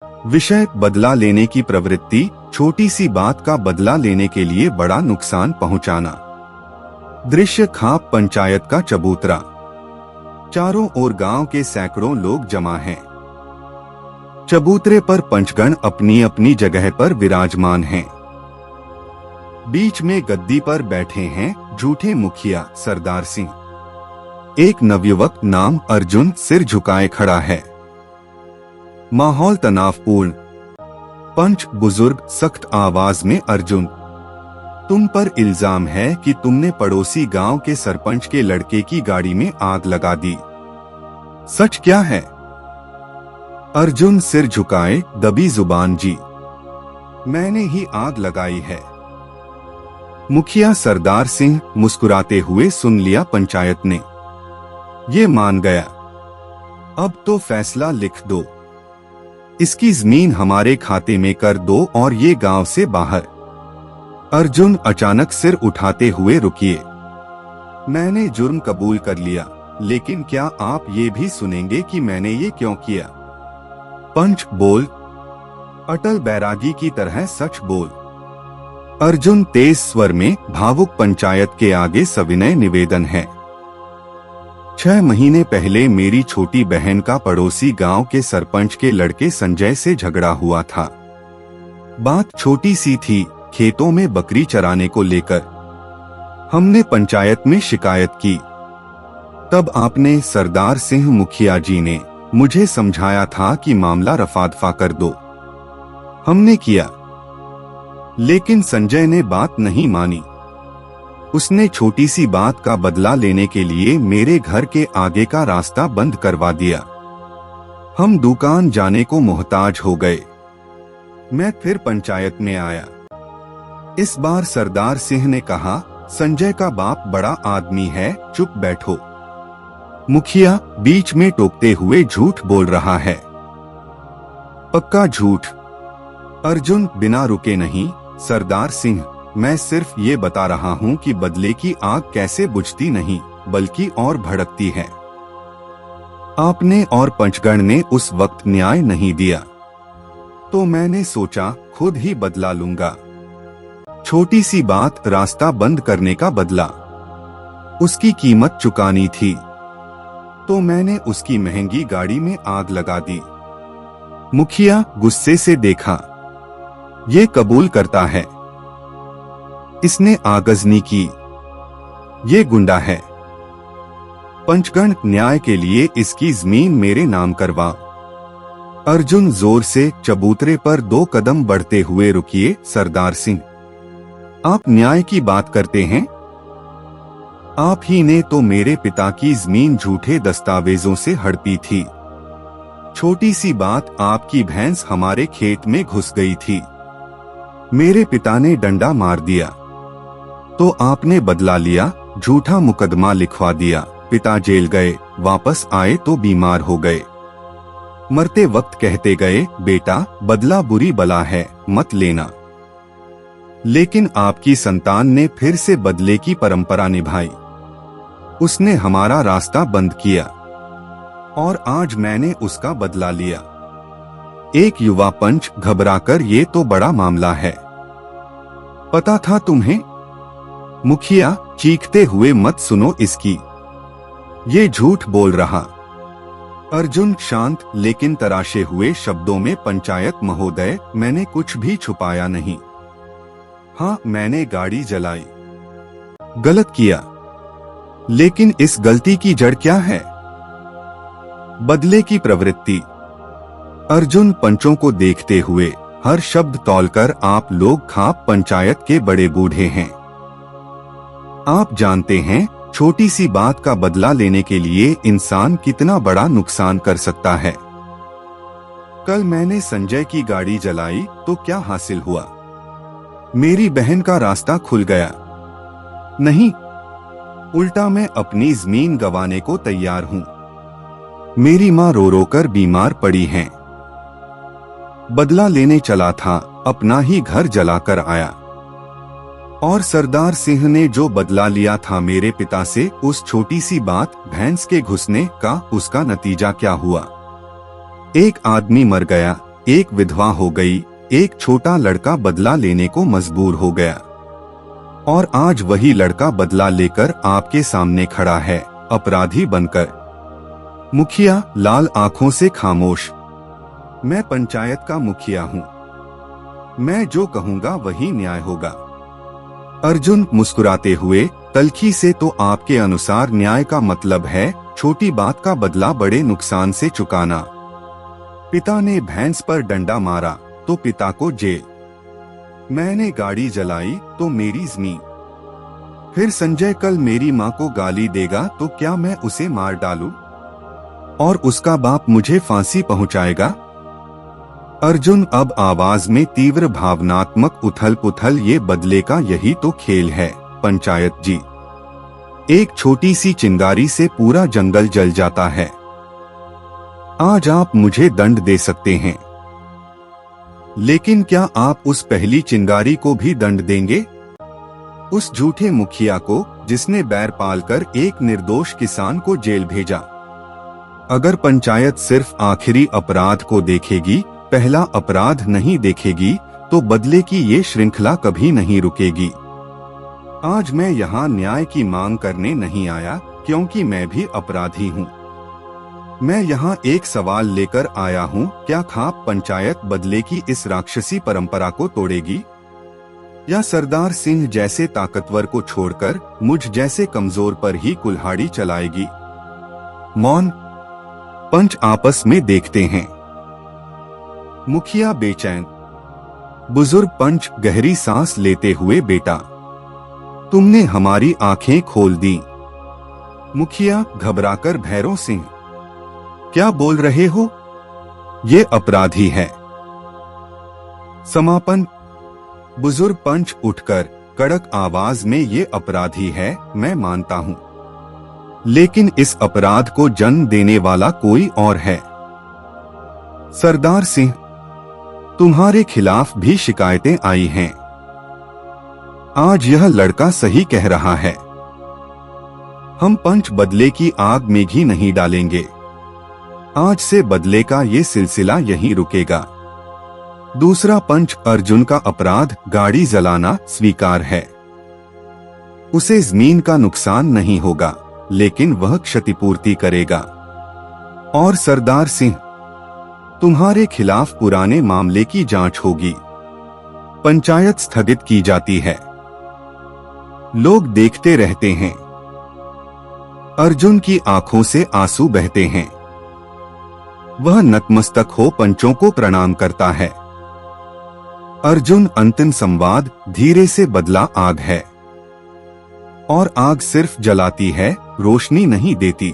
विषय बदला लेने की प्रवृत्ति, छोटी सी बात का बदला लेने के लिए बड़ा नुकसान पहुंचाना। दृश्य खाप पंचायत का चबूतरा। चारों ओर गांव के सैकड़ों लोग जमा हैं। चबूतरे पर पंचगण अपनी अपनी जगह पर विराजमान हैं। बीच में गद्दी पर बैठे हैं झूठे मुखिया सरदार सिंह। एक नवयुवक नाम अर्जुन सिर झुकाए खड़ा है। माहौल तनावपूर्ण। पंच बुजुर्ग सख्त आवाज में, अर्जुन, तुम पर इल्जाम है कि तुमने पड़ोसी गांव के सरपंच के लड़के की गाड़ी में आग लगा दी। सच क्या है? अर्जुन सिर झुकाए, दबी जुबान, जी, मैंने ही आग लगाई है। मुखिया सरदार सिंह मुस्कुराते हुए, सुन लिया पंचायत ने, ये मान गया। अब तो फैसला लिख दो। इसकी जमीन हमारे खाते में कर दो और ये गांव से बाहर। अर्जुन अचानक सिर उठाते हुए, रुकिए, मैंने जुर्म कबूल कर लिया, लेकिन क्या आप ये भी सुनेंगे कि मैंने ये क्यों किया? पंच बोल, अटल बैरागी की तरह सच बोल। अर्जुन तेज स्वर में, भावुक पंचायत के आगे सविनय निवेदन है। 6 महीने पहले मेरी छोटी बहन का पड़ोसी गांव के सरपंच के लड़के संजय से झगड़ा हुआ था। बात छोटी सी थी, खेतों में बकरी चराने को लेकर। हमने पंचायत में शिकायत की। तब आपने, सरदार सिंह मुखिया जी ने, मुझे समझाया था कि मामला रफा-दफा कर दो। हमने किया, लेकिन संजय ने बात नहीं मानी। उसने छोटी सी बात का बदला लेने के लिए मेरे घर के आगे का रास्ता बंद करवा दिया। हम दुकान जाने को मोहताज हो गए। मैं फिर पंचायत में आया। इस बार सरदार सिंह ने कहा, संजय का बाप बड़ा आदमी है, चुप बैठो। मुखिया बीच में टोकते हुए, झूठ बोल रहा है। पक्का झूठ। अर्जुन बिना रुके, नहीं सरदार सिंह, मैं सिर्फ ये बता रहा हूँ कि बदले की आग कैसे बुझती नहीं, बल्कि और भड़कती है। आपने और पंचगण ने उस वक्त न्याय नहीं दिया, तो मैंने सोचा खुद ही बदला लूंगा। छोटी सी बात, रास्ता बंद करने का बदला। उसकी कीमत चुकानी थी, तो मैंने उसकी महंगी गाड़ी में आग लगा दी। मुखिया गुस्से से देखा, ये कबूल करता है, इसने आगजनी की, ये गुंडा है। पंचगण, न्याय के लिए इसकी जमीन मेरे नाम करवा। अर्जुन जोर से चबूतरे पर 2 कदम बढ़ते हुए, रुकिए सरदार सिंह, आप न्याय की बात करते हैं? आप ही ने तो मेरे पिता की जमीन झूठे दस्तावेजों से हड़पी थी। छोटी सी बात, आपकी भैंस हमारे खेत में घुस गई थी, मेरे पिता ने डंडा मार दिया, तो आपने बदला लिया, झूठा मुकदमा लिखवा दिया। पिता जेल गए, वापस आए तो बीमार हो गए। मरते वक्त कहते गए, बेटा बदला बुरी बला है, मत लेना। लेकिन आपकी संतान ने फिर से बदले की परंपरा निभाई। उसने हमारा रास्ता बंद किया और आज मैंने उसका बदला लिया। एक युवा पंच घबराकर, ये तो बड़ा मामला है, पता था तुम्हें? मुखिया चीखते हुए, मत सुनो इसकी, ये झूठ बोल रहा। अर्जुन शांत लेकिन तराशे हुए शब्दों में, पंचायत महोदय, मैंने कुछ भी छुपाया नहीं। हाँ, मैंने गाड़ी जलाई, गलत किया, लेकिन इस गलती की जड़ क्या है? बदले की प्रवृत्ति। अर्जुन पंचों को देखते हुए, हर शब्द तौलकर, आप लोग खाप पंचायत के बड़े बूढ़े हैं। आप जानते हैं छोटी सी बात का बदला लेने के लिए इंसान कितना बड़ा नुकसान कर सकता है। कल मैंने संजय की गाड़ी जलाई तो क्या हासिल हुआ? मेरी बहन का रास्ता खुल गया? नहीं, उल्टा मैं अपनी जमीन गंवाने को तैयार हूँ। मेरी माँ रो रो कर बीमार पड़ी हैं। बदला लेने चला था, अपना ही घर जलाकर आया। और सरदार सिंह ने जो बदला लिया था मेरे पिता से, उस छोटी सी बात भैंस के घुसने का, उसका नतीजा क्या हुआ? एक आदमी मर गया, एक विधवा हो गई, एक छोटा लड़का बदला लेने को मजबूर हो गया। और आज वही लड़का बदला लेकर आपके सामने खड़ा है, अपराधी बनकर। मुखिया लाल आंखों से खामोश। मैं पंचायत का मुखिया हूँ, मैं जो कहूँगा वही न्याय होगा। अर्जुन मुस्कुराते हुए, तल्खी से तो आपके अनुसार न्याय का मतलब है छोटी बात का बदला बड़े नुकसान से चुकाना। पिता ने भैंस पर डंडा मारा तो पिता को जेल, मैंने गाड़ी जलाई तो मेरी जमीन। फिर संजय कल मेरी माँ को गाली देगा तो क्या मैं उसे मार डालूं? और उसका बाप मुझे फांसी पहुंचाएगा? अर्जुन अब आवाज में तीव्र भावनात्मक उथल पुथल, ये बदले का यही तो खेल है पंचायत जी। एक छोटी सी चिंगारी से पूरा जंगल जल जाता है। आज आप मुझे दंड दे सकते हैं, लेकिन क्या आप उस पहली चिंगारी को भी दंड देंगे? उस झूठे मुखिया को जिसने बैर पालकर एक निर्दोष किसान को जेल भेजा। अगर पंचायत सिर्फ आखिरी अपराध को देखेगी, पहला अपराध नहीं देखेगी, तो बदले की ये श्रृंखला कभी नहीं रुकेगी। आज मैं यहाँ न्याय की मांग करने नहीं आया, क्योंकि मैं भी अपराधी हूँ। मैं यहाँ एक सवाल लेकर आया हूँ, क्या खाप पंचायत बदले की इस राक्षसी परंपरा को तोड़ेगी, या सरदार सिंह जैसे ताकतवर को छोड़कर मुझ जैसे कमजोर पर ही कुल्हाड़ी चलाएगी? मौन। पंच आपस में देखते हैं। मुखिया बेचैन। बुजुर्ग पंच गहरी सांस लेते हुए, बेटा तुमने हमारी आंखें खोल दी। मुखिया घबराकर, भैरव सिंह क्या बोल रहे हो? ये अपराधी है। समापन। बुजुर्ग पंच उठकर कड़क आवाज में, ये अपराधी है, मैं मानता हूं, लेकिन इस अपराध को जन्म देने वाला कोई और है। सरदार सिंह, तुम्हारे खिलाफ भी शिकायतें आई हैं। आज यह लड़का सही कह रहा है। हम पंच बदले की आग में घी नहीं डालेंगे। आज से बदले का ये सिलसिला यहीं रुकेगा। दूसरा पंच, अर्जुन का अपराध गाड़ी जलाना स्वीकार है। उसे जमीन का नुकसान नहीं होगा, लेकिन वह क्षतिपूर्ति करेगा। और सरदार सिंह, तुम्हारे खिलाफ पुराने मामले की जांच होगी। पंचायत स्थगित की जाती है। लोग देखते रहते हैं। अर्जुन की आंखों से आंसू बहते हैं। वह नतमस्तक हो पंचों को प्रणाम करता है। अर्जुन, अंतिम संवाद धीरे से, बदला आग है, और आग सिर्फ जलाती है, रोशनी नहीं देती।